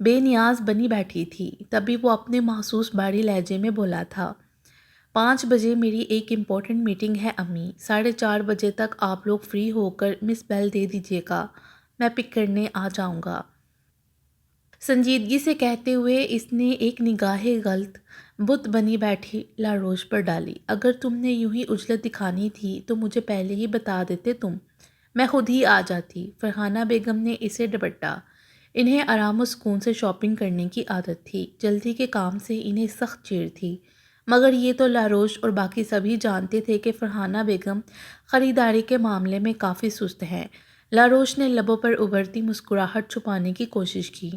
بے نیاز بنی بیٹھی تھی۔ تبھی وہ اپنے محسوس باری لہجے میں بولا تھا، 5 بجے میری ایک امپورٹنٹ میٹنگ ہے امی، 4:30 بجے تک آپ لوگ فری ہو کر مس بیل دے دیجیے گا، میں پک کرنے آ جاؤں گا۔ سنجیدگی سے کہتے ہوئے اس نے ایک نگاہ غلط بت بنی بیٹھی لاروش پر ڈالی۔ اگر تم نے یوں ہی عجلت دکھانی تھی تو مجھے پہلے ہی بتا دیتے تم، میں خود ہی آ جاتی۔ فرحانہ بیگم نے اسے ڈپٹا۔ انہیں آرام و سکون سے شاپنگ کرنے کی عادت تھی، جلدی کے کام سے انہیں سخت چیڑ تھی، مگر یہ تو لاروش اور باقی سبھی جانتے تھے کہ فرحانہ بیگم خریداری کے معاملے میں کافی سست ہیں۔ لاروش نے لبوں پر ابھرتی مسکراہٹ چھپانے کی کوشش کی۔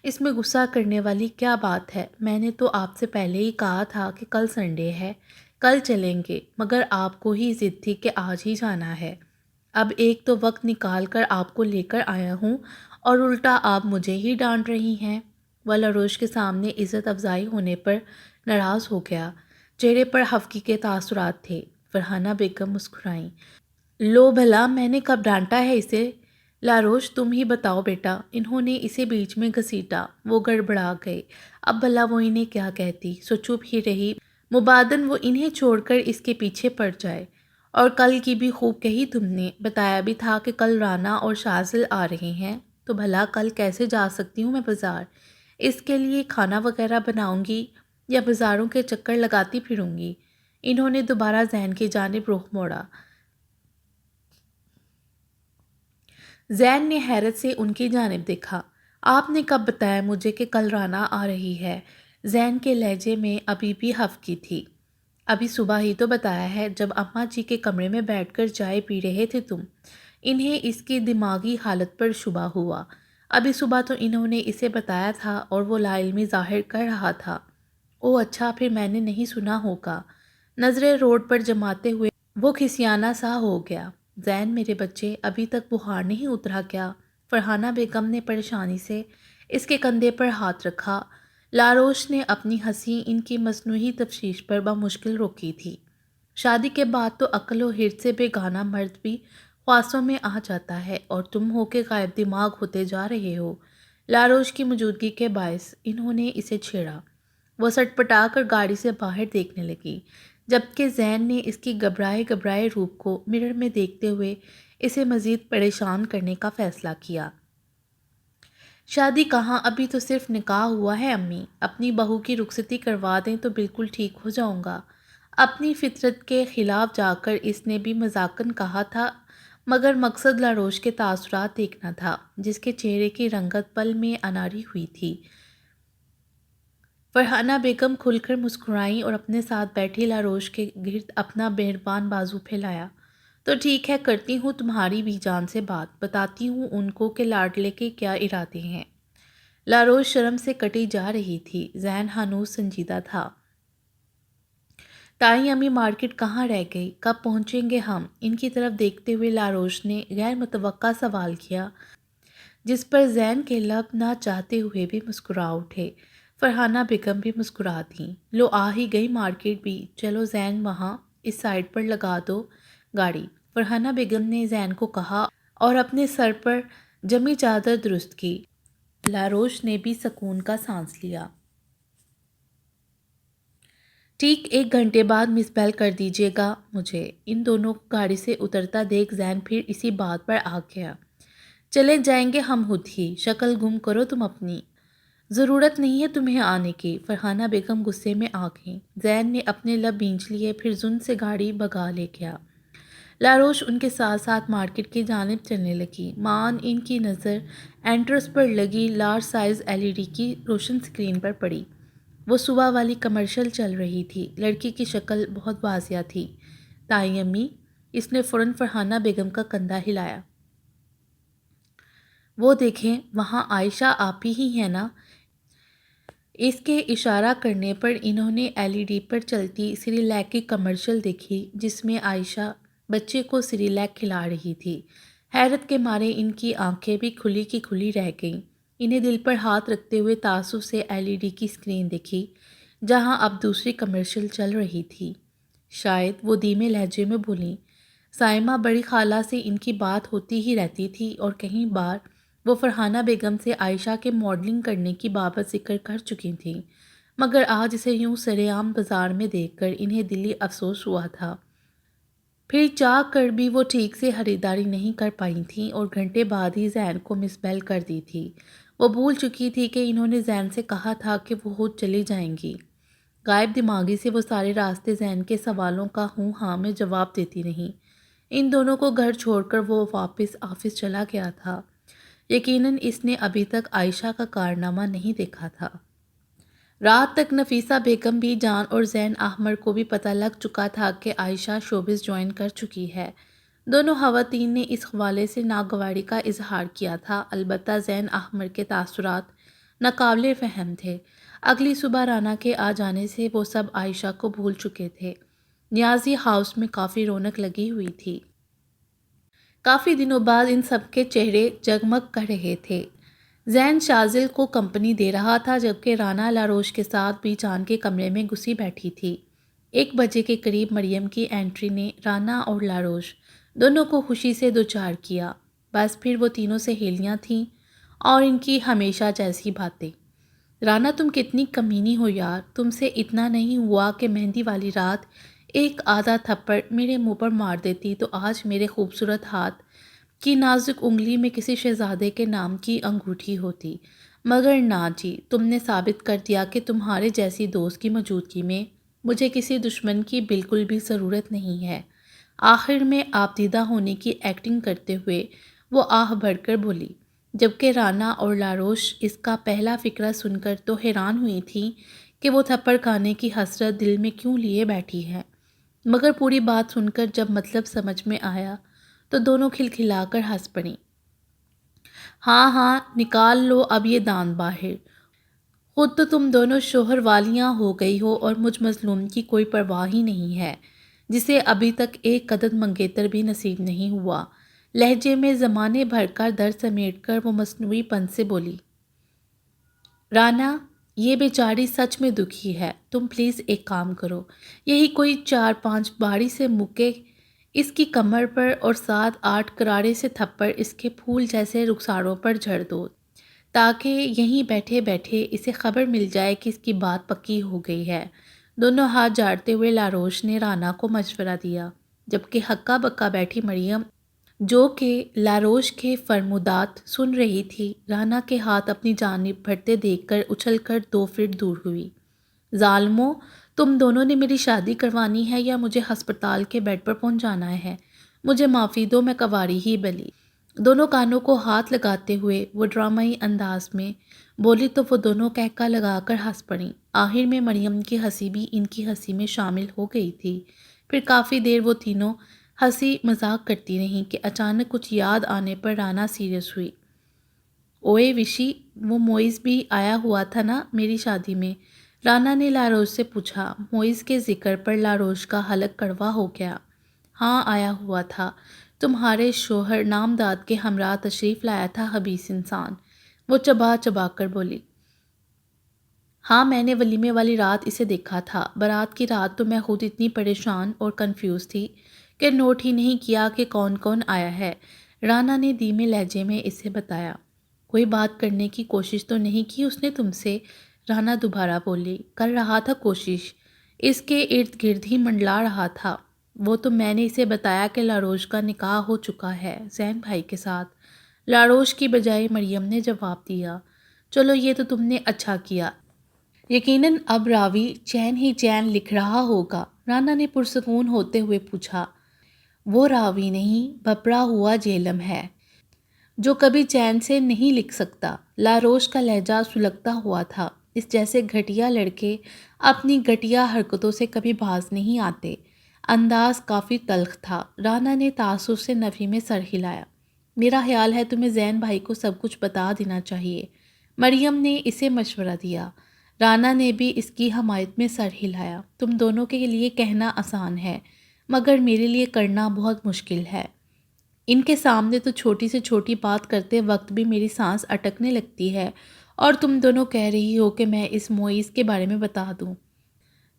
اس میں غصہ کرنے والی کیا بات ہے؟ میں نے تو آپ سے پہلے ہی کہا تھا کہ کل سنڈے ہے، کل چلیں گے، مگر آپ کو ہی ضد تھی کہ آج ہی جانا ہے۔ اب ایک تو وقت نکال کر آپ کو لے کر آیا ہوں اور الٹا آپ مجھے ہی ڈانٹ رہی ہیں۔ وہ لاروش کے سامنے عزت افزائی ہونے پر ناراض ہو گیا۔ چہرے پر خفگی کے تاثرات تھے۔ فرحانہ بیگم مسکرائیں۔ لو بھلا، میں نے کب ڈانٹا ہے اسے؟ لاروش تم ہی بتاؤ بیٹا۔ انہوں نے اسے بیچ میں گھسیٹا۔ وہ گڑبڑا گئے۔ اب بھلا وہ انہیں کیا کہتی، سو چپ ہی رہی، مبادن وہ انہیں چھوڑ کر اس کے پیچھے پڑ جائے۔ اور کل کی بھی خوب کہی تم نے، بتایا بھی تھا کہ کل رانا اور شازل آ رہے ہیں، تو بھلا کل کیسے جا سکتی ہوں میں بازار؟ اس کے لیے کھانا وغیرہ بناؤں گی یا بازاروں کے چکر لگاتی پھروں گی؟ انہوں نے دوبارہ ذہن کی جانب رخ موڑا۔ زین نے حیرت سے ان کی جانب دیکھا۔ آپ نے کب بتایا مجھے کہ کل رانا آ رہی ہے؟ زین کے لہجے میں ابھی بھی خفگی تھی۔ ابھی صبح ہی تو بتایا ہے، جب اماں جی کے کمرے میں بیٹھ کر چائے پی رہے تھے تم۔ انہیں اس کی دماغی حالت پر شبہ ہوا۔ ابھی صبح تو انہوں نے اسے بتایا تھا اور وہ لا علمی ظاہر کر رہا تھا۔ او اچھا، پھر میں نے نہیں سنا ہوگا۔ نظریں روڈ پر جماتے ہوئے وہ کھسیانہ سا ہو گیا۔ زین میرے بچے، ابھی تک بخار نہیں اترا کیا؟ فرحانہ بیگم نے پریشانی سے اس کے کندھے پر ہاتھ رکھا۔ لاروش نے اپنی ہنسی ان کی مصنوعی تفشیش پر بمشکل روکی تھی۔ شادی کے بعد تو عقل و حرص سے بیگانہ مرد بھی خواصوں میں آ جاتا ہے، اور تم ہو کے غائب دماغ ہوتے جا رہے ہو۔ لاروش کی موجودگی کے باعث انہوں نے اسے چھیڑا۔ وہ سٹ پٹا کر گاڑی سے باہر دیکھنے لگی، جبکہ زین نے اس کی گھبرائے گھبرائے روپ کو مرر میں دیکھتے ہوئے اسے مزید پریشان کرنے کا فیصلہ کیا۔ شادی کہاں، ابھی تو صرف نکاح ہوا ہے امی۔ اپنی بہو کی رخصتی کروا دیں تو بالکل ٹھیک ہو جاؤں گا۔ اپنی فطرت کے خلاف جا کر اس نے بھی مذاقاً کہا تھا، مگر مقصد لاروش کے تاثرات دیکھنا تھا، جس کے چہرے کی رنگت پل میں اناری ہوئی تھی۔ فرحانہ بیگم کھل کر مسکرائیں اور اپنے ساتھ بیٹھے لاروش کے گرد اپنا مہربان بازو پھیلایا۔ تو ٹھیک ہے، کرتی ہوں تمہاری بھی جان سے بات، بتاتی ہوں ان کو کہ لاڈلے کے کیا ارادے ہیں۔ لاروش شرم سے کٹی جا رہی تھی۔ ذہن ہنوز سنجیدہ تھا۔ تائیں امی مارکیٹ کہاں رہ گئی، کب پہنچیں گے ہم؟ ان کی طرف دیکھتے ہوئے لاروش نے غیر متوقع سوال کیا، جس پر زین کے لب نہ چاہتے ہوئے بھی مسکرا اٹھے۔ فرحانہ بیگم بھی مسکرا دیں۔ لو آ ہی گئی مارکیٹ بھی، چلو زین وہاں اس سائڈ پر لگا دو گاڑی، فرحانہ بیگم نے زین کو کہا اور اپنے سر پر جمی چادر درست کی۔ لاروش نے بھی سکون کا سانس لیا۔ ٹھیک 1 گھنٹے بعد مس بیل کر دیجیے گا مجھے۔ ان دونوں کو گاڑی سے اترتا دیکھ زین پھر اسی بات پر آ گیا۔ چلے جائیں گے ہم خود ہی، شکل گم کرو تم اپنی۔ ضرورت نہیں ہے تمہیں آنے کی، فرحانہ بیگم غصے میں آ گئیں۔ زین نے اپنے لب بھینچ لیے، پھر زن سے گاڑی بھگا لے گیا۔ لاروش ان کے ساتھ ساتھ مارکیٹ کی جانب چلنے لگی۔ مان ان کی نظر اینٹرس پر لگی لارج سائز LED کی روشن سکرین پر پڑی۔ وہ صبح والی کمرشل چل رہی تھی۔ لڑکی کی شکل بہت واضح تھی۔ تائیں امی، اس نے فوراً فرحانہ بیگم کا کندھا ہلایا۔ وہ دیکھیں، وہاں عائشہ آپی ہی ہے نا؟ اس کے اشارہ کرنے پر انہوں نے LED پر چلتی سیریلیک کی کمرشل دیکھی، جس میں عائشہ بچے کو سیریلیک کھلا رہی تھی۔ حیرت کے مارے ان کی آنکھیں بھی کھلی کی کھلی رہ گئیں۔ انہیں دل پر ہاتھ رکھتے ہوئے تعصب سے LED کی سکرین دیکھی، جہاں اب دوسری کمرشل چل رہی تھی۔ شاید وہ دھیمے لہجے میں بولیں، سائمہ بڑی خالہ سے ان کی بات ہوتی ہی رہتی تھی اور کئی بار وہ فرحانہ بیگم سے عائشہ کے ماڈلنگ کرنے کی بابت ذکر کر چکی تھیں، مگر آج اسے یوں سرِ عام بازار میں دیکھ کر انہیں دلی افسوس ہوا تھا۔ پھر چاہ کر بھی وہ ٹھیک سے خریداری نہیں کر پائی تھیں اور گھنٹے بعد ہی زین کو مس بیل کر دی تھی۔ وہ بھول چکی تھی کہ انہوں نے زین سے کہا تھا کہ وہ خود چلی جائیں گی۔ غائب دماغی سے وہ سارے راستے زین کے سوالوں کا ہوں ہاں میں جواب دیتی رہیں۔ ان دونوں کو گھر چھوڑ کر وہ واپس آفس چلا گیا تھا۔ یقیناً اس نے ابھی تک عائشہ کا کارنامہ نہیں دیکھا تھا۔ رات تک نفیسہ بیگم بھی جان اور زین احمر کو بھی پتہ لگ چکا تھا کہ عائشہ شوبز جوائن کر چکی ہے۔ دونوں خواتین نے اس حوالے سے ناگواری کا اظہار کیا تھا، البتہ زین احمر کے تاثرات ناقابل فہم تھے۔ اگلی صبح رانا کے آ جانے سے وہ سب عائشہ کو بھول چکے تھے۔ نیازی ہاؤس میں کافی رونق لگی ہوئی تھی۔ کافی دنوں بعد ان سب کے چہرے جگمگ کر رہے تھے۔ زین شازل کو کمپنی دے رہا تھا، جبکہ رانا لاروش کے ساتھ بھی جان کے کمرے میں گھسی بیٹھی تھی۔ 1 بجے کے قریب مریم کی انٹری نے رانا اور لاروش دونوں کو خوشی سے دوچار کیا۔ بس پھر وہ تینوں سہیلیاں تھیں اور ان کی ہمیشہ جیسی باتیں۔ رانا تم کتنی کمینی ہو یار، تم سے اتنا نہیں ہوا کہ مہندی والی رات ایک آدھا تھپڑ میرے منہ پر مار دیتی تو آج میرے خوبصورت ہاتھ کی نازک انگلی میں کسی شہزادے کے نام کی انگوٹھی ہوتی، مگر نہ جی، تم نے ثابت کر دیا کہ تمہارے جیسی دوست کی موجودگی میں مجھے کسی دشمن کی بالکل بھی ضرورت نہیں ہے۔ آخر میں آپ دیدہ ہونے کی ایکٹنگ کرتے ہوئے وہ آہ بھر کر بولی، جبکہ رانا اور لاروش اس کا پہلا فقرہ سن کر تو حیران ہوئی تھیں کہ وہ تھپڑ کھانے کی حسرت دل میں کیوں لیے بیٹھی ہے، مگر پوری بات سن کر جب مطلب سمجھ میں آیا تو دونوں کھلکھلا کر ہنس پڑیں۔ ہاں ہاں، نکال لو اب یہ دان باہر۔ خود تو تم دونوں شوہر والیاں ہو گئی ہو اور مجھ مظلوم کی کوئی پرواہ ہی نہیں ہے، جسے ابھی تک ایک قدر منگیتر بھی نصیب نہیں ہوا۔ لہجے میں زمانے بھر کا درد سمیٹ کر وہ مصنوعی پن سے بولی، رانا یہ بیچاری سچ میں دکھی ہے، تم پلیز ایک کام کرو، یہی کوئی 4-5 باڑی سے مکے اس کی کمر پر اور 7-8 کرارے سے تھپڑ اس کے پھول جیسے رخساروں پر جھڑ دو، تاکہ یہیں بیٹھے بیٹھے اسے خبر مل جائے کہ اس کی بات پکی ہو گئی ہے۔ دونوں ہاتھ جاڑتے ہوئے لاروش نے رانا کو مشورہ دیا، جبکہ ہکا بکا بیٹھی مریم، جو کہ لاروش کے فرمودات سن رہی تھی، رانا کے ہاتھ اپنی جانب بڑھتے دیکھ کر اچھل کر 2 فٹ دور ہوئی۔ ظالمو، تم دونوں نے میری شادی کروانی ہے یا مجھے ہسپتال کے بیڈ پر پہنچانا ہے؟ مجھے معافی دو، میں کنواری ہی بلی۔ دونوں کانوں کو ہاتھ لگاتے ہوئے وہ ڈرامائی انداز میں بولی تو وہ دونوں کہکا لگا کر ہنس پڑیں۔ آخر میں مریم کی ہنسی بھی ان کی ہنسی میں شامل ہو گئی تھی۔ پھر کافی دیر وہ تینوں ہنسی مذاق کرتی رہیں کہ اچانک کچھ یاد آنے پر رانا سیریس ہوئی۔ اوئے وشی، وہ موئز بھی آیا ہوا تھا نا میری شادی میں؟ رانا نے لاروش سے پوچھا۔ موئز کے ذکر پر لاروش کا حلق کڑوا ہو گیا۔ ہاں آیا ہوا تھا، تمہارے شوہر نامداد کے ہمراہ تشریف لایا تھا خبیث انسان، وہ چبا چبا کر بولی۔ ہاں میں نے ولیمے والی رات اسے دیکھا تھا، برات کی رات تو میں خود اتنی پریشان اور کنفیوز تھی کہ نوٹ ہی نہیں کیا کہ کون کون آیا ہے، رانا نے دھیمے لہجے میں اسے بتایا۔ کوئی بات کرنے کی کوشش تو نہیں کی اس نے تم سے؟ رانا دوبارہ بولی۔ کر رہا تھا کوشش، اس کے ارد گرد ہی منڈلا رہا تھا۔ وہ تو میں نے اسے بتایا کہ لاروش کا نکاح ہو چکا ہے زین بھائی کے ساتھ، لاروش کی بجائے مریم نے جواب دیا۔ چلو یہ تو تم نے اچھا کیا، یقیناً اب راوی چین ہی چین لکھ رہا ہوگا، رانا نے پرسکون ہوتے ہوئے پوچھا۔ وہ راوی نہیں، بھپڑا ہوا جہلم ہے جو کبھی چین سے نہیں لکھ سکتا۔ لاروش کا لہجہ سلگتا ہوا تھا، اس جیسے گھٹیا لڑکے اپنی گھٹیا حرکتوں سے کبھی باز نہیں آتے۔ انداز کافی تلخ تھا۔ رانا نے تعصب سے نفی میں سر ہلایا۔ میرا خیال ہے تمہیں زین بھائی کو سب کچھ بتا دینا چاہیے، مریم نے اسے مشورہ دیا۔ رانا نے بھی اس کی حمایت میں سر ہلایا۔ تم دونوں کے لیے کہنا آسان ہے، مگر میرے لیے کرنا بہت مشکل ہے۔ ان کے سامنے تو چھوٹی سے چھوٹی بات کرتے وقت بھی میری سانس اٹکنے لگتی ہے، اور تم دونوں کہہ رہی ہو کہ میں اس موئز کے بارے میں بتا دوں۔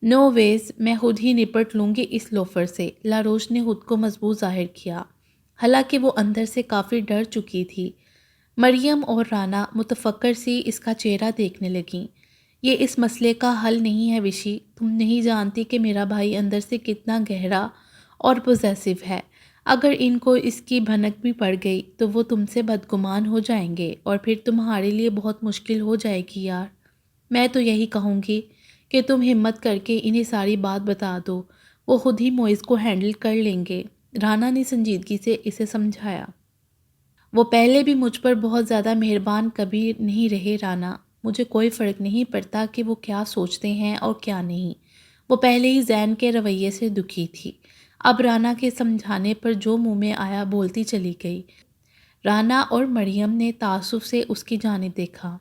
نو ویز، میں خود ہی نپٹ لوں گی اس لوفر سے۔ لاروش نے خود کو مضبوط ظاہر کیا، حالانکہ وہ اندر سے کافی ڈر چکی تھی، مریم اور رانا متفکر سی اس کا چہرہ دیکھنے لگیں۔ یہ اس مسئلے کا حل نہیں ہے وشی، تم نہیں جانتی کہ میرا بھائی اندر سے کتنا گہرا اور پوزیسو ہے۔ اگر ان کو اس کی بھنک بھی پڑ گئی تو وہ تم سے بدگمان ہو جائیں گے اور پھر تمہارے لیے بہت مشکل ہو جائے گی یار۔ میں تو یہی کہوں گی کہ تم ہمت کر کے انہیں ساری بات بتا دو، وہ خود ہی موئز کو ہینڈل کر لیں گے، رانا نے سنجیدگی سے اسے سمجھایا۔ وہ پہلے بھی مجھ پر بہت زیادہ مہربان کبھی نہیں رہے رانا، مجھے کوئی فرق نہیں پڑتا کہ وہ کیا سوچتے ہیں اور کیا نہیں۔ وہ پہلے ہی زین کے رویے سے دکھی تھی، اب رانا کے سمجھانے پر جو منہ میں آیا بولتی چلی گئی۔ رانا اور مریم نے تعصب سے اس کی جانب دیکھا۔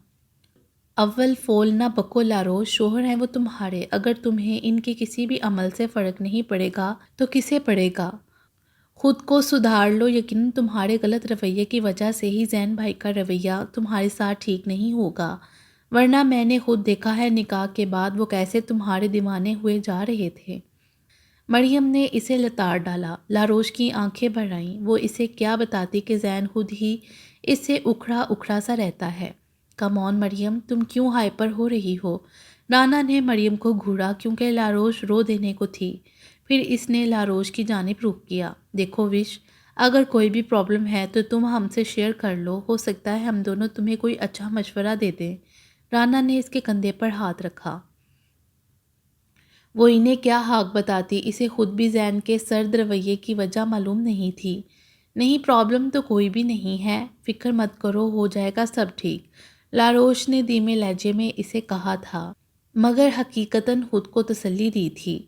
اول فول نہ بکو لاروش، شوہر ہیں وہ تمہارے، اگر تمہیں ان کے کسی بھی عمل سے فرق نہیں پڑے گا تو کسے پڑے گا؟ خود کو سدھار لو، یقیناً تمہارے غلط رویے کی وجہ سے ہی زین بھائی کا رویہ تمہارے ساتھ ٹھیک نہیں ہوگا، ورنہ میں نے خود دیکھا ہے نکاح کے بعد وہ کیسے تمہارے دیوانے ہوئے جا رہے تھے۔ مریم نے اسے لتاڑ ڈالا، لاروش کی آنکھیں بھر آئیں، وہ اسے کیا بتاتی کہ زین خود ہی اس سے اکھڑا اکھڑا سا رہتا ہے۔ کم آن مریم، تم کیوں ہائپر ہو رہی ہو؟ رانا نے مریم کو گھوڑا کیونکہ لاروش رو دینے کو تھی، پھر اس نے لاروش کی جانب رخ کیا۔ دیکھو وش، اگر کوئی بھی پرابلم ہے تو تم ہم سے شیئر کر لو، ہو سکتا ہے ہم دونوں تمہیں کوئی اچھا مشورہ دے دیں۔ رانا نے اس کے کندھے پر ہاتھ رکھا۔ وہ انہیں کیا حق بتاتی، اسے خود بھی زین کے سرد رویے کی وجہ معلوم نہیں تھی۔ نہیں، پرابلم تو کوئی بھی نہیں ہے، فکر مت کرو، ہو جائے گا سب ٹھیک، لاروش نے دھیمے لہجے میں اسے کہا تھا، مگر حقیقتاً خود کو تسلی دی تھی۔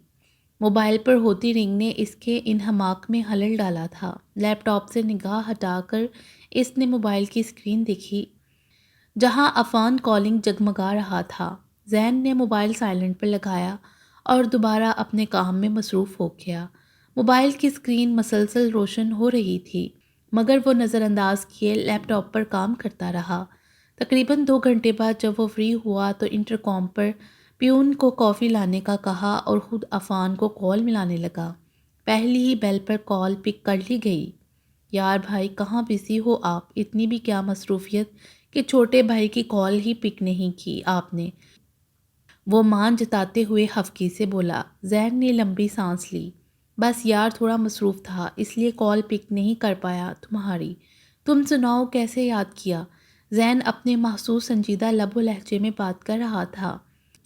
موبائل پر ہوتی رنگ نے اس کے انہماک میں خلل ڈالا تھا۔ لیپ ٹاپ سے نگاہ ہٹا کر اس نے موبائل کی اسکرین دیکھی جہاں عفان کالنگ جگمگا رہا تھا۔ زین نے موبائل سائلنٹ پر لگایا اور دوبارہ اپنے کام میں مصروف ہو گیا۔ موبائل کی اسکرین مسلسل روشن ہو رہی تھی، مگر وہ نظر انداز کیے لیپ ٹاپ پر کام کرتا رہا۔ تقریباً 2 گھنٹے بعد جب وہ فری ہوا تو انٹرکام پر پیون کو کافی لانے کا کہا اور خود عفان کو کال ملانے لگا۔ پہلی ہی بیل پر کال پک کر لی گئی۔ یار بھائی، کہاں بزی ہو آپ؟ اتنی بھی کیا مصروفیت کہ چھوٹے بھائی کی کال ہی پک نہیں کی آپ نے؟ وہ مان جتاتے ہوئے خفگی سے بولا۔ زین نے لمبی سانس لی۔ بس یار، تھوڑا مصروف تھا اس لیے کال پک نہیں کر پایا تمہاری۔ تم سناؤ، کیسے یاد کیا؟ زین اپنے محسوس سنجیدہ لب و لہجے میں بات کر رہا تھا۔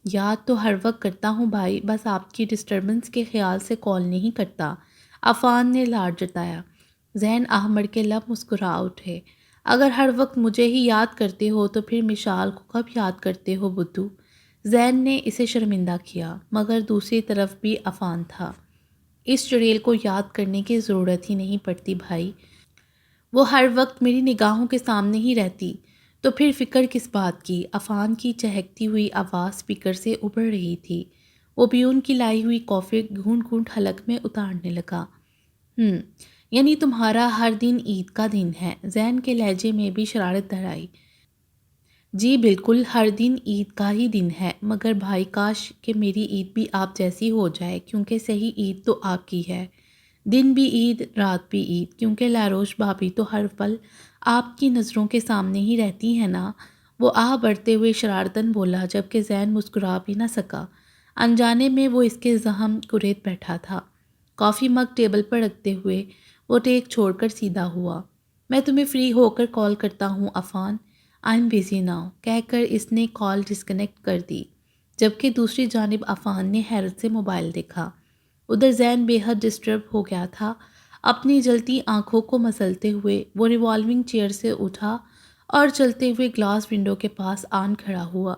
یاد تو ہر وقت کرتا ہوں بھائی، بس آپ کی ڈسٹربنس کے خیال سے کال نہیں کرتا، عفان نے لاڈ جتایا۔ زین احمر کے لب مسکرا اٹھے۔ اگر ہر وقت مجھے ہی یاد کرتے ہو تو پھر مشال کو کب یاد کرتے ہو بدھو؟ زین نے اسے شرمندہ کیا، مگر دوسری طرف بھی عفان تھا۔ اس چڑیل کو یاد کرنے کی ضرورت ہی نہیں پڑتی بھائی، وہ ہر وقت میری نگاہوں کے سامنے ہی رہتی، تو پھر فکر کس بات کی؟ عفان کی چہکتی ہوئی آواز اسپیکر سے ابھر رہی تھی۔ وہ پیون کی لائی ہوئی کافی گھونٹ گھونٹ حلق میں اتارنے لگا۔ یعنی تمہارا ہر دن عید کا دن ہے؟ زین کے لہجے میں بھی شرارت در آئی۔ جی بالکل، ہر دن عید کا ہی دن ہے، مگر بھائی کاش کہ میری عید بھی آپ جیسی ہو جائے، کیونکہ صحیح عید تو آپ کی ہے، دن بھی عید رات بھی عید، کیونکہ لاروش بھابھی تو ہر پل آپ کی نظروں کے سامنے ہی رہتی ہیں نا، وہ آہ بڑھتے ہوئے شرارتاً بولا، جبکہ زین مسکرا بھی نہ سکا۔ انجانے میں وہ اس کے زخم کریت بیٹھا تھا۔ کافی مگ ٹیبل پر رکھتے ہوئے وہ ٹیک چھوڑ کر سیدھا ہوا۔ میں تمہیں فری ہو کر کال کرتا ہوں Affan, I am busy now, کہہ کر اس نے کال ڈسکنیکٹ کر دی، جبکہ دوسری جانب عفان نے حیرت سے موبائل دیکھا۔ ادھر زین بے حد ڈسٹرب ہو گیا تھا۔ اپنی جلتی آنکھوں کو مسلتے ہوئے وہ ریوالونگ چیئر سے اٹھا اور چلتے ہوئے گلاس ونڈو کے پاس آن کھڑا ہوا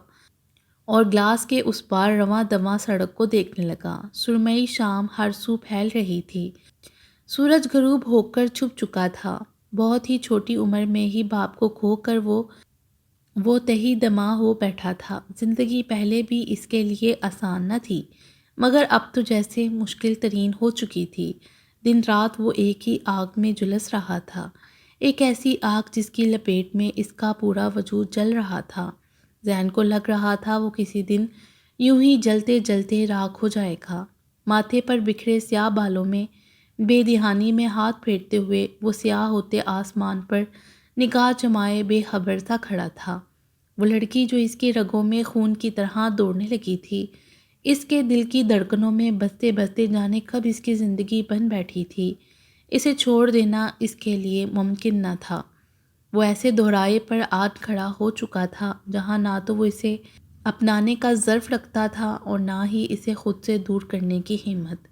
اور گلاس کے اس پار رواں دواں سڑک کو دیکھنے لگا۔ سرمئی شام ہر سو پھیل رہی تھی، سورج غروب ہو کر چھپ چکا تھا۔ بہت ہی چھوٹی عمر میں ہی باپ کو کھو کر وہ تہی دماغ ہو بیٹھا تھا۔ زندگی پہلے بھی اس کے لیے آسان نہ تھی، مگر اب تو جیسے مشکل ترین ہو چکی تھی۔ دن رات وہ ایک ہی آگ میں جھلس رہا تھا، ایک ایسی آگ جس کی لپیٹ میں اس کا پورا وجود جل رہا تھا۔ زین کو لگ رہا تھا وہ کسی دن یوں ہی جلتے جلتے راکھ ہو جائے گا۔ ماتھے پر بکھرے سیاہ بالوں میں بے دہانی میں ہاتھ پھیرتے ہوئے وہ سیاہ ہوتے آسمان پر نگاہ جمائے بے خبر سا کھڑا تھا۔ وہ لڑکی جو اس کی رگوں میں خون کی طرح دوڑنے لگی تھی، اس کے دل کی دھڑکنوں میں بستے بستے جانے کب اس کی زندگی بن بیٹھی تھی، اسے چھوڑ دینا اس کے لیے ممکن نہ تھا۔ وہ ایسے دہرائے پر آج کھڑا ہو چکا تھا جہاں نہ تو وہ اسے اپنانے کا ظرف رکھتا تھا اور نہ ہی اسے خود سے دور کرنے کی ہمت۔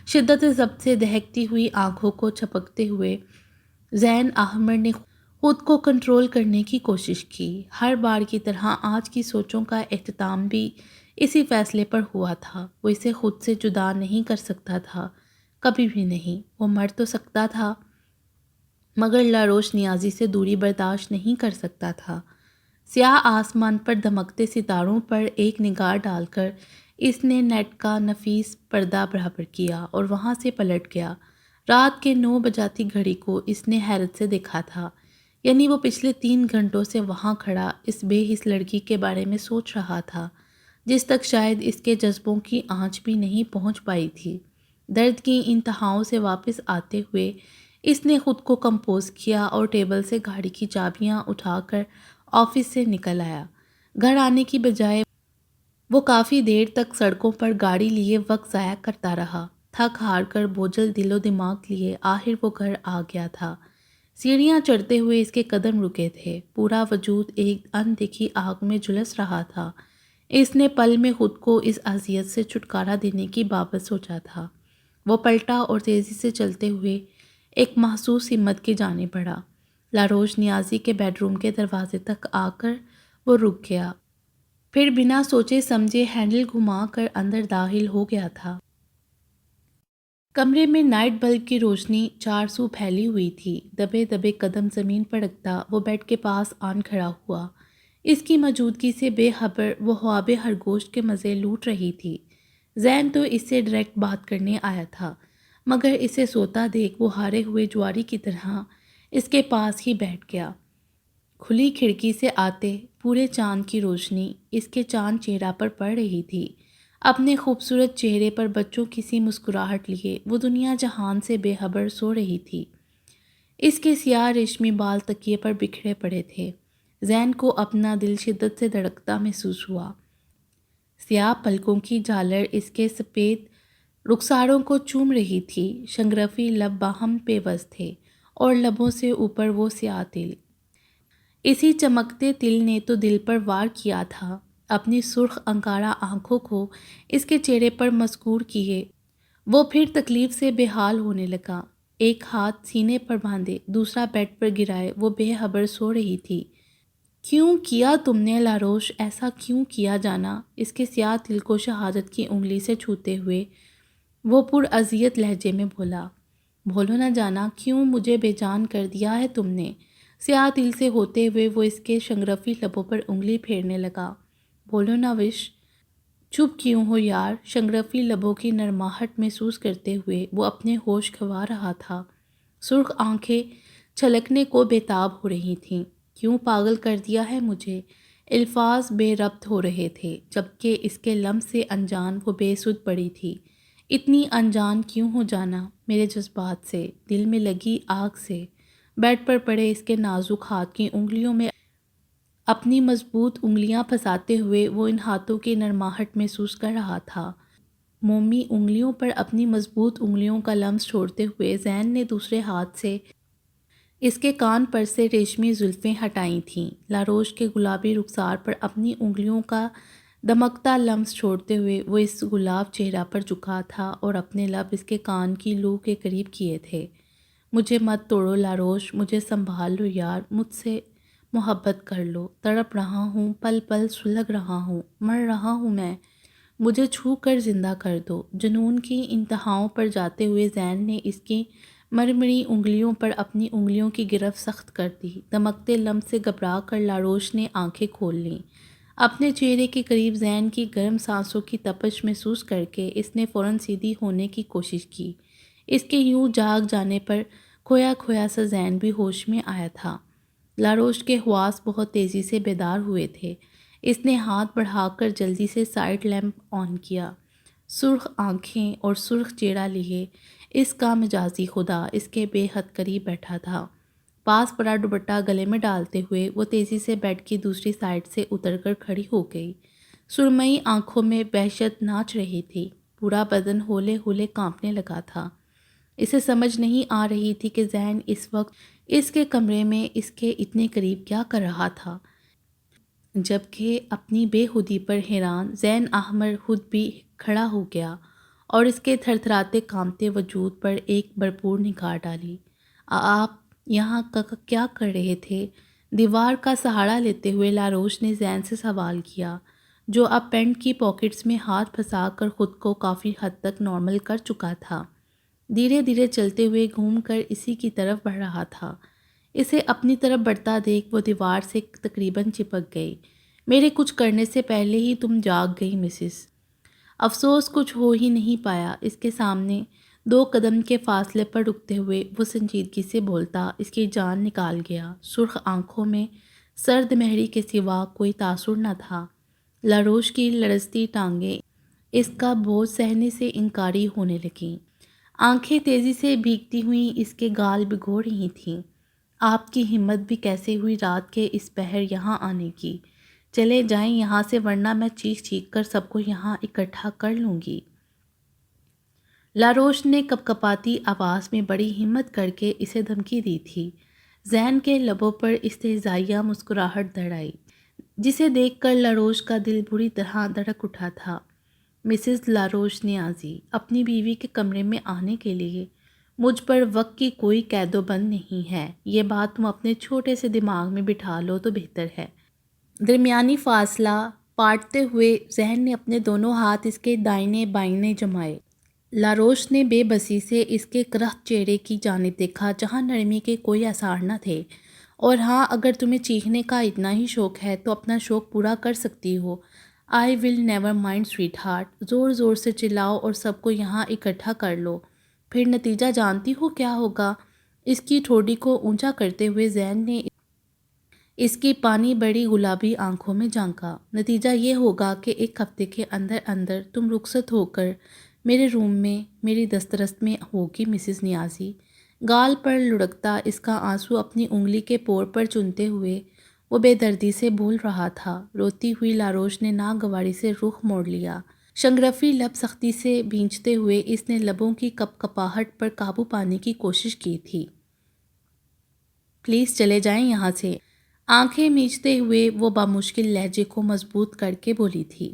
شدت ضبط سے دہکتی ہوئی آنکھوں کو چھپکتے ہوئے زین احمد نے خود کو کنٹرول کرنے کی کوشش کی۔ ہر بار کی طرح آج کی سوچوں کا اختتام بھی اسی فیصلے پر ہوا تھا۔ وہ اسے خود سے جدا نہیں کر سکتا تھا، کبھی بھی نہیں۔ وہ مر تو سکتا تھا مگر لاروش نیازی سے دوری برداشت نہیں کر سکتا تھا۔ سیاہ آسمان پر دمکتے ستاروں پر ایک نگاہ ڈال کر اس نے نیٹ کا نفیس پردہ برابر کیا اور وہاں سے پلٹ گیا۔ رات کے 9 بجاتی گھڑی کو اس نے حیرت سے دیکھا تھا، یعنی وہ پچھلے 3 گھنٹوں سے وہاں کھڑا اس بے حس لڑکی کے بارے میں سوچ رہا تھا جس تک شاید اس کے جذبوں کی آنچ بھی نہیں پہنچ پائی تھی۔ درد کی انتہاؤں سے واپس آتے ہوئے اس نے خود کو کمپوز کیا اور ٹیبل سے گاڑی کی چابیاں اٹھا کر آفس سے نکل آیا۔ گھر آنے کی بجائے وہ کافی دیر تک سڑکوں پر گاڑی لیے وقت ضائع کرتا رہا۔ تھک ہار کر بوجھل دل و دماغ لیے آخر وہ گھر آ گیا تھا۔ سیڑھیاں چڑھتے ہوئے اس کے قدم رکے تھے، پورا وجود ایک اندیکھی آگ میں جھلس رہا تھا۔ اس نے پل میں خود کو اس اذیت سے چھٹکارا دینے کی بابت سوچا تھا۔ وہ پلٹا اور تیزی سے چلتے ہوئے ایک محسوس ہمت کی جانب بڑھا۔ لاروش نیازی کے بیڈ روم کے دروازے تک آ کر وہ رک گیا، پھر بنا سوچے سمجھے ہینڈل گھما کر اندر داخل ہو گیا تھا۔ کمرے میں نائٹ بلب کی روشنی 4 سو پھیلی ہوئی تھی۔ دبے دبے قدم زمین پر رکھتا وہ بیڈ کے پاس آن کھڑا ہوا۔ اس کی موجودگی سے بے خبر وہ خواب خرگوش کے مزے لوٹ رہی تھی۔ زین تو اس سے ڈائریکٹ بات کرنے آیا تھا مگر اسے سوتا دیکھ وہ ہارے ہوئے جواری کی طرح اس کے پاس ہی بیٹھ گیا۔ کھلی کھڑکی سے آتے پورے چاند کی روشنی اس کے چاند چہرہ پر پڑ رہی تھی۔ اپنے خوبصورت چہرے پر بچوں کی سی مسکراہٹ لیے وہ دنیا جہان سے بے خبر سو رہی تھی۔ اس کے سیاہ ریشمی بال تکیے پر بکھرے پڑے تھے۔ زین کو اپنا دل شدت سے دھڑکتا محسوس ہوا۔ سیاہ پلکوں کی جھالر اس کے سفید رخساروں کو چوم رہی تھی۔ شنگرفی لب باہم پیوست تھے اور لبوں سے اوپر وہ سیاہ تل۔ اسی چمکتے تل نے تو دل پر وار کیا تھا۔ اپنی سرخ انگارہ آنکھوں کو اس کے چہرے پر مسکور کیے وہ پھر تکلیف سے بے حال ہونے لگا۔ ایک ہاتھ سینے پر باندھے دوسرا بیڈ پر گرائے وہ بے خبر سو رہی تھی۔ کیوں کیا تم نے لاروش، ایسا کیوں کیا جانا؟ اس کے سیاہ دل کو شہادت کی انگلی سے چھوتے ہوئے وہ پراذیت لہجے میں بولا۔ بولو نہ جانا، کیوں مجھے بے جان کر دیا ہے تم نے؟ سیاہ دل سے ہوتے ہوئے وہ اس کے شنگرفی لبوں پر انگلی پھیرنے لگا۔ بولو نہ وش، چپ کیوں ہو یار؟ شنگرفی لبوں کی نرماہٹ محسوس کرتے ہوئے وہ اپنے ہوش گنوا رہا تھا۔ سرخ آنکھیں چھلکنے کو بے تاب ہو رہی تھیں۔ کیوں پاگل کر دیا ہے مجھے؟ الفاظ بے ربط ہو رہے تھے جبکہ اس کے لمس سے انجان وہ بے سود پڑی تھی۔ اتنی انجان کیوں ہو جانا میرے جذبات سے، دل میں لگی آگ سے؟ بیڈ پر پڑے اس کے نازک ہاتھ کی انگلیوں میں اپنی مضبوط انگلیاں پھنساتے ہوئے وہ ان ہاتھوں کی نرماہٹ محسوس کر رہا تھا۔ مومی انگلیوں پر اپنی مضبوط انگلیوں کا لمس چھوڑتے ہوئے زین نے دوسرے ہاتھ سے اس کے کان پر سے ریشمی زلفیں ہٹائی تھیں۔ لاروش کے گلابی رخسار پر اپنی انگلیوں کا دمکتا لمس چھوڑتے ہوئے وہ اس گلاب چہرہ پر جھکا تھا اور اپنے لب اس کے کان کی لو کے قریب کیے تھے۔ مجھے مت توڑو لاروش، مجھے سنبھال لو یار، مجھ سے محبت کر لو، تڑپ رہا ہوں، پل پل سلگ رہا ہوں، مر رہا ہوں میں، مجھے چھو کر زندہ کر دو۔ جنون کی انتہاؤں پر جاتے ہوئے زین نے اس کی مرمری انگلیوں پر اپنی انگلیوں کی گرفت سخت کر دی۔ دمکتے لمس سے گھبرا کر لاروش نے آنکھیں کھول لیں۔ اپنے چہرے کے قریب زین کی گرم سانسوں کی تپش محسوس کر کے اس نے فوراً سیدھی ہونے کی کوشش کی۔ اس کے یوں جاگ جانے پر کھویا کھویا سا زین بھی ہوش میں آیا تھا۔ لاروش کے حواس بہت تیزی سے بیدار ہوئے تھے۔ اس نے ہاتھ بڑھا کر جلدی سے سائیڈ لیمپ آن کیا۔ سرخ آنکھیں اور سرخ چہرہ لیے اس کا مجازی خدا اس کے بے حد قریب بیٹھا تھا۔ پاس پڑا دوپٹہ گلے میں ڈالتے ہوئے وہ تیزی سے بیڈ کی دوسری سائڈ سے اتر کر کھڑی ہو گئی۔ سرمئی آنکھوں میں وحشت ناچ رہی تھی، پورا بدن ہولے ہولے کانپنے لگا تھا۔ اسے سمجھ نہیں آ رہی تھی کہ ذہن اس وقت اس کے کمرے میں اس کے اتنے قریب کیا کر رہا تھا، جبکہ اپنی بے خودی پر حیران ذہن احمر خود بھی کھڑا ہو گیا اور اس کے تھرتھراتے کانپتے وجود پر ایک بھرپور نگاہ ڈالی۔ آپ یہاں کیا کر رہے تھے؟ دیوار کا سہارا لیتے ہوئے لاروش نے ذہن سے سوال کیا، جو اب پینٹ کی پاکٹس میں ہاتھ پھنسا کر خود کو کافی حد تک نارمل کر چکا تھا۔ دھیرے دھیرے چلتے ہوئے گھوم کر اسی کی طرف بڑھ رہا تھا۔ اسے اپنی طرف بڑھتا دیکھ وہ دیوار سے تقریباً چپک گئی۔ میرے کچھ کرنے سے پہلے ہی تم جاگ گئی مسز۔ افسوس کچھ ہو ہی نہیں پایا۔ اس کے سامنے 2 قدم کے فاصلے پر رکتے ہوئے وہ سنجیدگی سے بولتا اس کی جان نکال گیا۔ سرخ آنکھوں میں سرد مہری کے سوا کوئی تاثر نہ تھا۔ لاروش کی لرزتی ٹانگیں اس کا بوجھ سہنے سے انکاری ہونے لگیں۔ آنکھیں تیزی سے بھیگتی ہوئیں اس کے گال بھگو رہی تھیں۔ آپ کی ہمت بھی کیسے ہوئی رات کے اس پہر یہاں آنے کی؟ چلے جائیں یہاں سے ورنہ میں چیخ چیخ کر سب کو یہاں اکٹھا کر لوں گی۔ لاروش نے کپکپاتی آواز میں بڑی ہمت کر کے اسے دھمکی دی تھی۔ ذہن کے لبوں پر استہزائیہ مسکراہٹ دڑ آئی، جسے دیکھ کر لاروش کا دل بری طرح دھڑک اٹھا تھا۔ مسز لاروش نیازی، اپنی بیوی کے کمرے میں آنے کے لیے مجھ پر وقت کی کوئی قید و بند نہیں ہے، یہ بات تم اپنے چھوٹے سے دماغ میں بٹھا لو تو بہتر ہے۔ درمیانی فاصلہ پاٹتے ہوئے ذہن نے اپنے دونوں ہاتھ اس کے دائیں بائیں جمائے۔ لاروش نے بے بسی سے اس کے کرخت چہرے کی جانب دیکھا جہاں نرمی کے کوئی آثار نہ تھے۔ اور ہاں، اگر تمہیں چیخنے کا اتنا ہی شوق ہے تو اپنا شوق پورا کر سکتی ہو۔ I will never mind sweetheart. زور زور سے چلاؤ اور سب کو یہاں اکٹھا کر لو، پھر نتیجہ جانتی ہو کیا ہوگا؟ اس کی ٹھوڑی کو اونچا کرتے ہوئے ذہن نے اس کی پانی بڑی گلابی آنکھوں میں جھانکا۔ نتیجہ یہ ہوگا کہ 1 ہفتے کے اندر اندر تم رخصت ہو کر میرے روم میں میری دسترس میں ہوگی مسز نیازی۔ گال پر لڑکتا اس کا آنسو اپنی انگلی کے پور پر چنتے ہوئے وہ بے دردی سے بول رہا تھا۔ روتی ہوئی لاروش نے ناگواری سے رخ موڑ لیا۔ شنگرفی لب سختی سے بھینچتے ہوئے اس نے لبوں کی کپکپاہٹ پر قابو پانے کی کوشش کی تھی۔ پلیز چلے جائیں یہاں سے، آنکھیں میچتے ہوئے وہ بامشکل لہجے کو مضبوط کر کے بولی تھی۔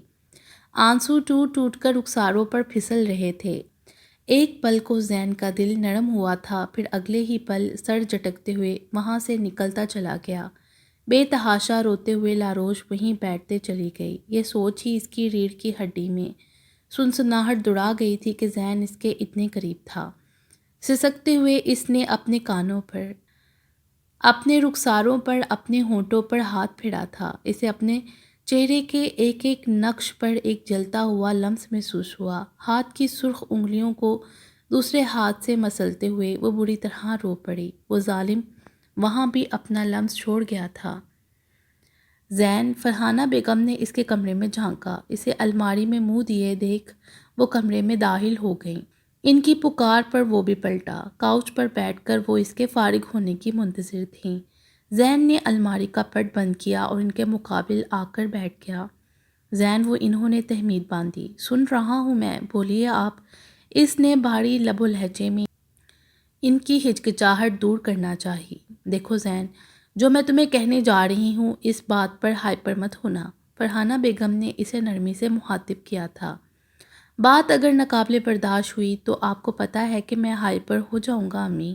آنسو ٹوٹ ٹوٹ کر رخساروں پر پھسل رہے تھے۔ ایک پل کو ذہن کا دل نرم ہوا تھا، پھر اگلے ہی پل سر جھٹکتے ہوئے وہاں سے نکلتا چلا گیا۔ بے تحاشا روتے ہوئے لاروش وہیں بیٹھتے چلی گئی۔ یہ سوچ ہی اس کی ریڑھ کی ہڈی میں سنسناہٹ دوڑا گئی تھی کہ ذہن اس کے اتنے قریب تھا۔ سسکتے ہوئے اس نے اپنے کانوں پر، اپنے رخساروں پر، اپنے ہونٹوں پر ہاتھ پھیرا تھا۔ اسے اپنے چہرے کے ایک ایک نقش پر ایک جلتا ہوا لمس محسوس ہوا۔ ہاتھ کی سرخ انگلیوں کو دوسرے ہاتھ سے مسلتے ہوئے وہ بری طرح رو پڑی۔ وہ ظالم وہاں بھی اپنا لمس چھوڑ گیا تھا۔ زین، فرحانہ بیگم نے اس کے کمرے میں جھانکا۔ اسے الماری میں منہ دیے دیکھ وہ کمرے میں داخل ہو گئیں۔ ان کی پکار پر وہ بھی پلٹا۔ کاؤچ پر بیٹھ کر وہ اس کے فارغ ہونے کی منتظر تھیں۔ زین نے الماری کا پٹ بند کیا اور ان کے مقابل آ کر بیٹھ گیا۔ زین، وہ انہوں نے تہمید باندھی۔ سن رہا ہوں میں، بولیے آپ۔ اس نے بھاری لب و لہجے میں ان کی ہچکچاہٹ دور کرنا چاہی۔ دیکھو زین، جو میں تمہیں کہنے جا رہی ہوں اس بات پر ہائپر مت ہونا۔ فرحانہ بیگم نے اسے نرمی سے مخاطب کیا تھا۔ بات اگر ناقابل برداشت ہوئی تو آپ کو پتہ ہے کہ میں ہائپر ہو جاؤں گا امی،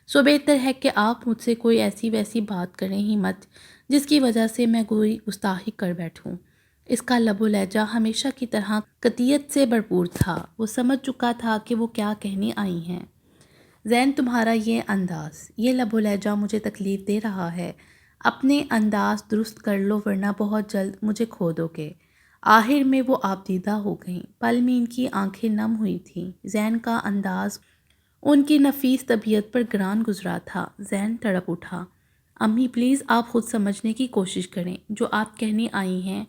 سو بہتر ہے کہ آپ مجھ سے کوئی ایسی ویسی بات کریں ہی مت جس کی وجہ سے میں کوئی گستاخی کر بیٹھوں۔ اس کا لب و لہجہ ہمیشہ کی طرح قطعیت سے بھرپور تھا۔ وہ سمجھ چکا تھا کہ وہ کیا کہنے آئی ہیں۔ زین، تمہارا یہ انداز، یہ لب و لہجہ مجھے تکلیف دے رہا ہے۔ اپنے انداز درست کر لو ورنہ بہت جلد مجھے کھو دو گے۔ آخر میں وہ آپ دیدہ ہو گئیں۔ پل میں ان کی آنکھیں نم ہوئی تھیں۔ زین کا انداز ان کی نفیس طبیعت پر گران گزرا تھا۔ زین تڑپ اٹھا۔ امی پلیز آپ خود سمجھنے کی کوشش کریں۔ جو آپ کہنے آئی ہیں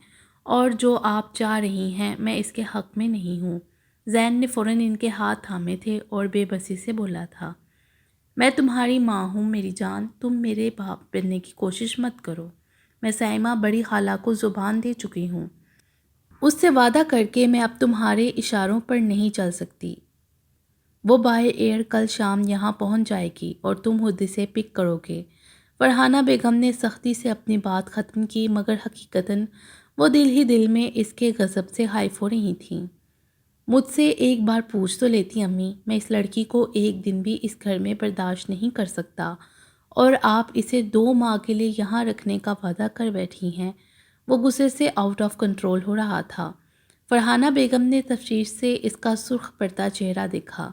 اور جو آپ چاہ رہی ہیں میں اس کے حق میں نہیں ہوں۔ زین نے فوراً ان کے ہاتھ تھامے تھے اور بے بسی سے بولا تھا۔ میں تمہاری ماں ہوں میری جان، تم میرے باپ بننے کی کوشش مت کرو۔ میں سائمہ بڑی خالہ کو زبان دے چکی ہوں، اس سے وعدہ کر کے میں اب تمہارے اشاروں پر نہیں چل سکتی۔ وہ بائی ایئر کل شام یہاں پہنچ جائے گی اور تم خود اسے پک کرو گے۔ فرحانہ بیگم نے سختی سے اپنی بات ختم کی، مگر حقیقتاً وہ دل ہی دل میں اس کے غضب سے ہائف ہو رہی تھیں۔ مجھ سے ایک بار پوچھ تو لیتی امی، میں اس لڑکی کو ایک دن بھی اس گھر میں برداشت نہیں کر سکتا، اور آپ اسے 2 ماہ کے لیے یہاں رکھنے کا وعدہ کر بیٹھی ہیں۔ وہ غصے سے آؤٹ آف کنٹرول ہو رہا تھا۔ فرحانہ بیگم نے تشویش سے اس کا سرخ پڑتا چہرہ دیکھا۔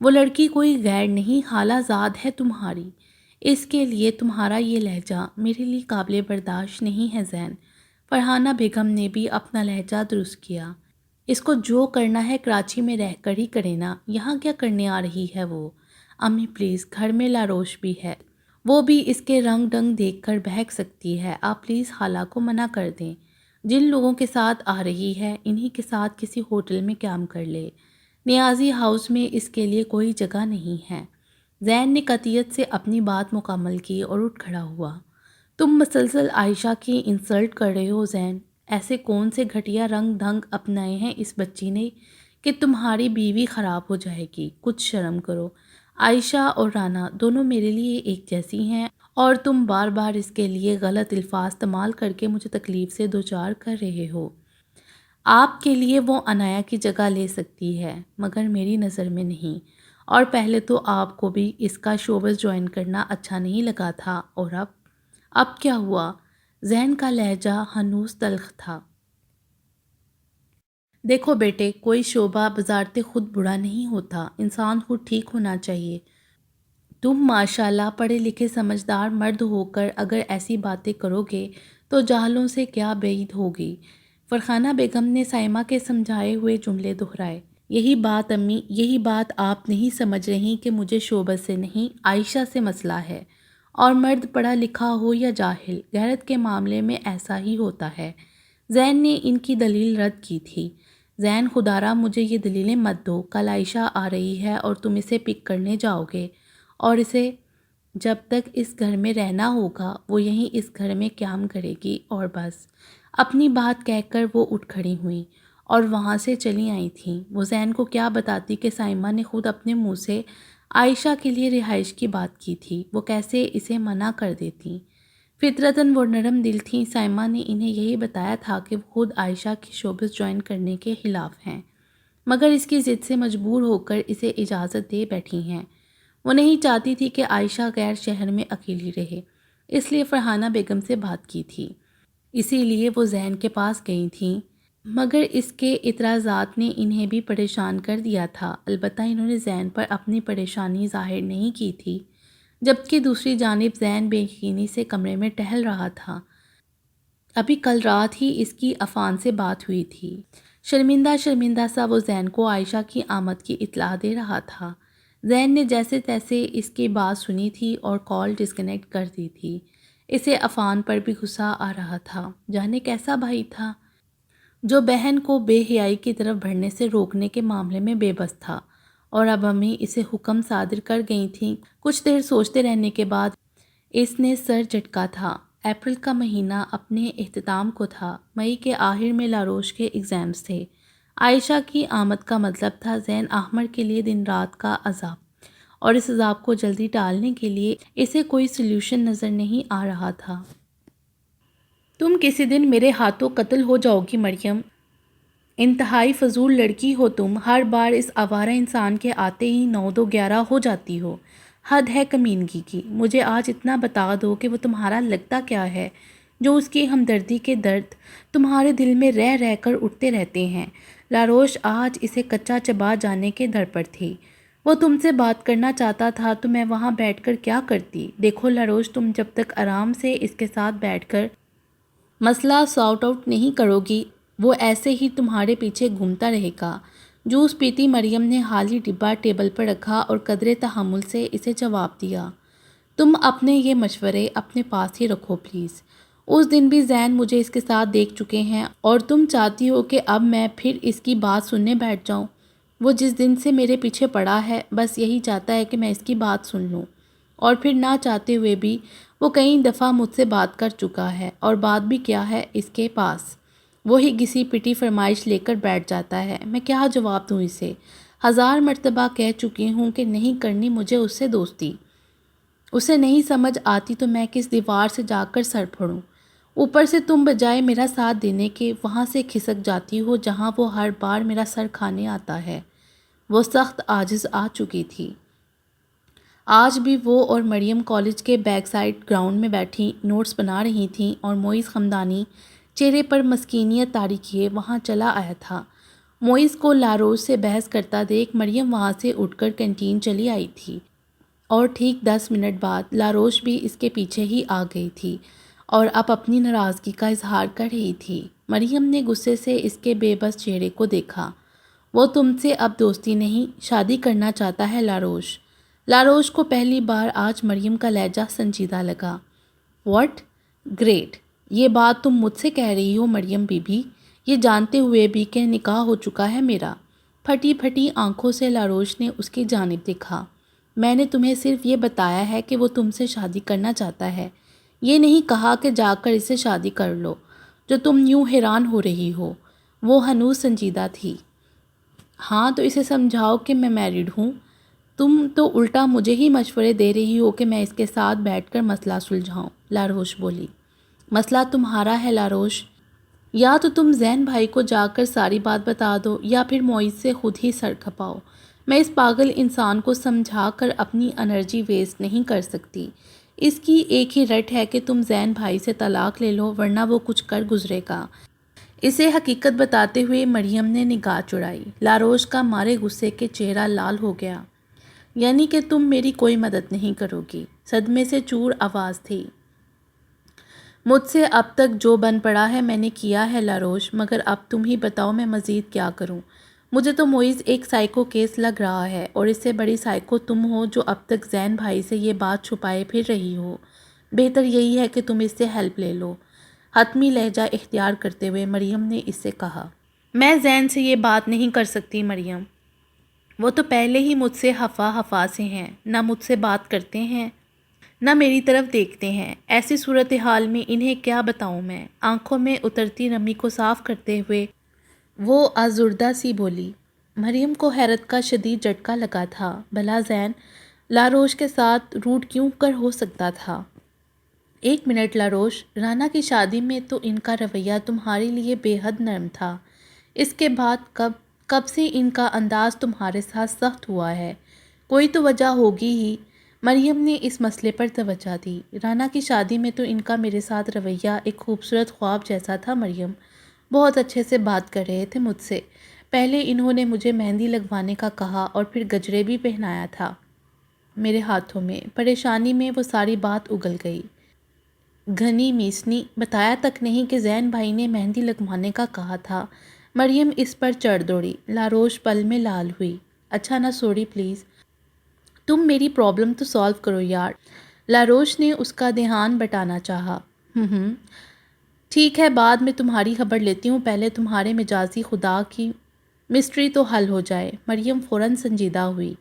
وہ لڑکی کوئی غیر نہیں، خالہ زاد ہے تمہاری، اس کے لیے تمہارا یہ لہجہ میرے لیے قابل برداشت نہیں ہے زین۔ فرحانہ بیگم نے بھی اپنا لہجہ درست کیا۔ اس کو جو کرنا ہے کراچی میں رہ کر ہی کرے نا، یہاں کیا کرنے آ رہی ہے وہ؟ امی پلیز، گھر میں لاروش بھی ہے، وہ بھی اس کے رنگ ڈنگ دیکھ کر بہک سکتی ہے، آپ پلیز خالہ کو منع کر دیں۔ جن لوگوں کے ساتھ آ رہی ہے انہی کے ساتھ کسی ہوٹل میں قیام کر لے، نیازی ہاؤس میں اس کے لیے کوئی جگہ نہیں ہے۔ زین نے قطعیت سے اپنی بات مکمل کی اور اٹھ کھڑا ہوا۔ تم مسلسل عائشہ کی انسلٹ کر رہے ہو زین، ایسے کون سے گھٹیا رنگ ڈھنگ اپنائے ہیں اس بچی نے کہ تمہاری بیوی خراب ہو جائے گی؟ کچھ شرم کرو۔ عائشہ اور رانا دونوں میرے لیے ایک جیسی ہیں، اور تم بار بار اس کے لیے غلط الفاظ استعمال کر کے مجھے تکلیف سے دوچار کر رہے ہو۔ آپ کے لیے وہ عنایا کی جگہ لے سکتی ہے، مگر میری نظر میں نہیں، اور پہلے تو آپ کو بھی اس کا شوبز جوائن کرنا اچھا نہیں لگا تھا، اور اب کیا ہوا؟ زین کا لہجہ ہنوز تلخ تھا۔ دیکھو بیٹے، کوئی شعبہ بذات خود برا نہیں ہوتا، انسان خود ٹھیک ہونا چاہیے۔ تم ماشاءاللہ پڑھے لکھے سمجھدار مرد ہو کر اگر ایسی باتیں کرو گے تو جاہلوں سے کیا بعید ہوگی؟ فرحانہ بیگم نے سائمہ کے سمجھائے ہوئے جملے دہرائے۔ یہی بات امی، یہی بات آپ نہیں سمجھ رہی کہ مجھے شعبہ سے نہیں، عائشہ سے مسئلہ ہے، اور مرد پڑھا لکھا ہو یا جاہل، غیرت کے معاملے میں ایسا ہی ہوتا ہے۔ زین نے ان کی دلیل رد کی تھی۔ زین، خدارا مجھے یہ دلیلیں مت دو، کل عائشہ آ رہی ہے اور تم اسے پک کرنے جاؤ گے، اور اسے جب تک اس گھر میں رہنا ہوگا وہ یہیں اس گھر میں قیام کرے گی، اور بس۔ اپنی بات کہہ کر وہ اٹھ کھڑی ہوئیں اور وہاں سے چلی آئی تھیں۔ وہ زین کو کیا بتاتی کہ سائمہ نے خود اپنے منہ سے عائشہ کے لیے رہائش کی بات کی تھی، وہ کیسے اسے منع کر دیتی؟ فطرتاً وہ نرم دل تھیں۔ سائمہ نے انہیں یہی بتایا تھا کہ وہ خود عائشہ کی شوبز جوائن کرنے کے خلاف ہیں، مگر اس کی ضد سے مجبور ہو کر اسے اجازت دے بیٹھی ہیں۔ وہ نہیں چاہتی تھی کہ عائشہ غیر شہر میں اکیلی رہے، اس لیے فرحانہ بیگم سے بات کی تھی، اسی لیے وہ زین کے پاس گئی تھیں، مگر اس کے اعتراضات نے انہیں بھی پریشان کر دیا تھا۔ البتہ انہوں نے زین پر اپنی پریشانی ظاہر نہیں کی تھی، جبکہ دوسری جانب زین بے یقینی سے کمرے میں ٹہل رہا تھا۔ ابھی کل رات ہی اس کی عفان سے بات ہوئی تھی۔ شرمندہ شرمندہ سا وہ زین کو عائشہ کی آمد کی اطلاع دے رہا تھا۔ زین نے جیسے تیسے اس کی بات سنی تھی اور کال ڈسکنیکٹ کر دی تھی۔ اسے عفان پر بھی غصہ آ رہا تھا۔ جانے کیسا بھائی تھا جو بہن کو بے حیائی کی طرف بڑھنے سے روکنے کے معاملے میں بے بس تھا، اور اب امی اسے حکم صادر کر گئی تھیں۔ کچھ دیر سوچتے رہنے کے بعد اس نے سر جھٹکا تھا۔ اپریل کا مہینہ اپنے اختتام کو تھا۔ مئی کے آخر میں لاروش کے ایگزامز تھے۔ عائشہ کی آمد کا مطلب تھا زین احمر کے لیے دن رات کا عذاب، اور اس عذاب کو جلدی ٹالنے کے لیے اسے کوئی سلیوشن نظر نہیں آ رہا تھا۔ تم کسی دن میرے ہاتھوں قتل ہو جاؤ گی مریم، انتہائی فضول لڑکی ہو تم، ہر بار اس آوارہ انسان کے آتے ہی 9 2 11 ہو جاتی ہو۔ حد ہے کمینگی کی۔ مجھے آج اتنا بتا دو کہ وہ تمہارا لگتا کیا ہے جو اس کی ہمدردی کے درد تمہارے دل میں رہ رہ کر اٹھتے رہتے ہیں۔ لاروش آج اسے کچا چبا جانے کے در پر تھی۔ وہ تم سے بات کرنا چاہتا تھا تو میں وہاں بیٹھ کر کیا کرتی؟ دیکھو لاروش، تم جب تک آرام سے اس کے ساتھ بیٹھ کر مسئلہ سارٹ آؤٹ نہیں کرو گی وہ ایسے ہی تمہارے پیچھے گھومتا رہے گا۔ جوس پیتی مریم نے خالی ڈبہ ٹیبل پر رکھا اور قدرے تحمل سے اسے جواب دیا، تم اپنے یہ مشورے اپنے پاس ہی رکھو پلیز۔ اس دن بھی زین مجھے اس کے ساتھ دیکھ چکے ہیں، اور تم چاہتی ہو کہ اب میں پھر اس کی بات سننے بیٹھ جاؤں؟ وہ جس دن سے میرے پیچھے پڑا ہے بس یہی چاہتا ہے کہ میں اس کی بات سن لوں۔ اور پھر نہ چاہتے ہوئے بھی وہ کئی دفعہ مجھ سے بات کر چکا ہے، اور بات بھی کیا ہے اس کے پاس، وہی گھسی پٹی فرمائش لے کر بیٹھ جاتا ہے۔ میں کیا جواب دوں اسے؟ 1000 مرتبہ کہہ چکی ہوں کہ نہیں کرنی مجھے اس سے دوستی۔ اسے نہیں سمجھ آتی تو میں کس دیوار سے جا کر سر پھوڑوں؟ اوپر سے تم بجائے میرا ساتھ دینے کے وہاں سے کھسک جاتی ہو جہاں وہ ہر بار میرا سر کھانے آتا ہے۔ وہ سخت عاجز آ چکی تھی۔ آج بھی وہ اور مریم کالج کے بیک سائڈ گراؤنڈ میں بیٹھی نوٹس بنا رہی تھیں اور معیز خمدانی چہرے پر مسکینیت طاری کیے وہاں چلا آیا تھا۔ معیز کو لاروش سے بحث کرتا دیکھ مریم وہاں سے اٹھ کر کینٹین چلی آئی تھی، اور ٹھیک 10 منٹ بعد لاروش بھی اس کے پیچھے ہی آ گئی تھی اور اب اپنی ناراضگی کا اظہار کر رہی تھی۔ مریم نے غصے سے اس کے بے بس چہرے کو دیکھا۔ وہ تم سے اب دوستی نہیں، شادی کرنا چاہتا ہے لاروش۔ لاروش کو پہلی بار آج مریم کا لہجہ سنجیدہ لگا۔ واٹ؟ گریٹ! یہ بات تم مجھ سے کہہ رہی ہو مریم بی بی، یہ جانتے ہوئے بھی کہ نکاح ہو چکا ہے میرا؟ پھٹی پھٹی آنکھوں سے لاروش نے اس کی جانب دیکھا۔ میں نے تمہیں صرف یہ بتایا ہے کہ وہ تم سے شادی کرنا چاہتا ہے، یہ نہیں کہا کہ جا کر اس سے شادی کر لو، جو تم یوں حیران ہو رہی ہو۔ وہ ہنوز سنجیدہ تھی۔ ہاں تو اسے سمجھاؤ کہ میں میرڈ ہوں۔ تم تو الٹا مجھے ہی مشورے دے رہی ہو کہ میں اس کے ساتھ بیٹھ کر مسئلہ سلجھاؤں، لاروش بولی۔ مسئلہ تمہارا ہے لاروش، یا تو تم زین بھائی کو جا کر ساری بات بتا دو یا پھر معیز سے خود ہی سر کھپاؤ۔ میں اس پاگل انسان کو سمجھا کر اپنی انرجی ویسٹ نہیں کر سکتی۔ اس کی ایک ہی رٹ ہے کہ تم زین بھائی سے طلاق لے لو ورنہ وہ کچھ کر گزرے گا۔ اسے حقیقت بتاتے ہوئے مریم نے نگاہ چڑھائی۔ لاروش کا مارے غصے کے چہرہ لال ہو گیا۔ یعنی کہ تم میری کوئی مدد نہیں کرو گی؟ صدمے سے چور آواز تھی۔ مجھ سے اب تک جو بن پڑا ہے میں نے کیا ہے لاروش، مگر اب تم ہی بتاؤ میں مزید کیا کروں؟ مجھے تو معیز ایک سائیکو کیس لگ رہا ہے، اور اس سے بڑی سائیکو تم ہو جو اب تک زین بھائی سے یہ بات چھپائے پھر رہی ہو۔ بہتر یہی ہے کہ تم اس سے ہیلپ لے لو۔ حتمی لہجہ اختیار کرتے ہوئے مریم نے اس سے کہا۔ میں زین سے یہ بات نہیں کر سکتی مریم، وہ تو پہلے ہی مجھ سے ہفا سے ہیں، نہ مجھ سے بات کرتے ہیں نہ میری طرف دیکھتے ہیں۔ ایسی صورتحال میں انہیں کیا بتاؤں میں؟ آنکھوں میں اترتی نمی کو صاف کرتے ہوئے وہ آزردہ سی بولی۔ مریم کو حیرت کا شدید جھٹکا لگا تھا۔ بھلا زین لاروش کے ساتھ روڈ کیوں کر ہو سکتا تھا؟ ایک منٹ لاروش، رانا کی شادی میں تو ان کا رویہ تمہارے لیے بے حد نرم تھا، اس کے بعد کب سے ان کا انداز تمہارے ساتھ سخت ہوا ہے؟ کوئی تو وجہ ہوگی ہی۔ مریم نے اس مسئلے پر توجہ دی۔ رانا کی شادی میں تو ان کا میرے ساتھ رویہ ایک خوبصورت خواب جیسا تھا مریم، بہت اچھے سے بات کر رہے تھے مجھ سے۔ پہلے انہوں نے مجھے مہندی لگوانے کا کہا اور پھر گجرے بھی پہنایا تھا میرے ہاتھوں میں۔ پریشانی میں وہ ساری بات اگل گئی۔ گھنی میسنی، بتایا تک نہیں کہ زین بھائی نے مہندی لگوانے کا کہا تھا۔ مریم اس پر چڑھ دوڑی۔ لاروش پل میں لال ہوئی۔ اچھا نا سوری پلیز، تم میری پرابلم تو سالو کرو یار۔ لاروش نے اس کا دھیان بٹانا چاہا۔ ٹھیک ہے، بعد میں تمہاری خبر لیتی ہوں، پہلے تمہارے مجازی خدا کی مسٹری تو حل ہو جائے۔ مریم فوراً سنجیدہ ہوئی۔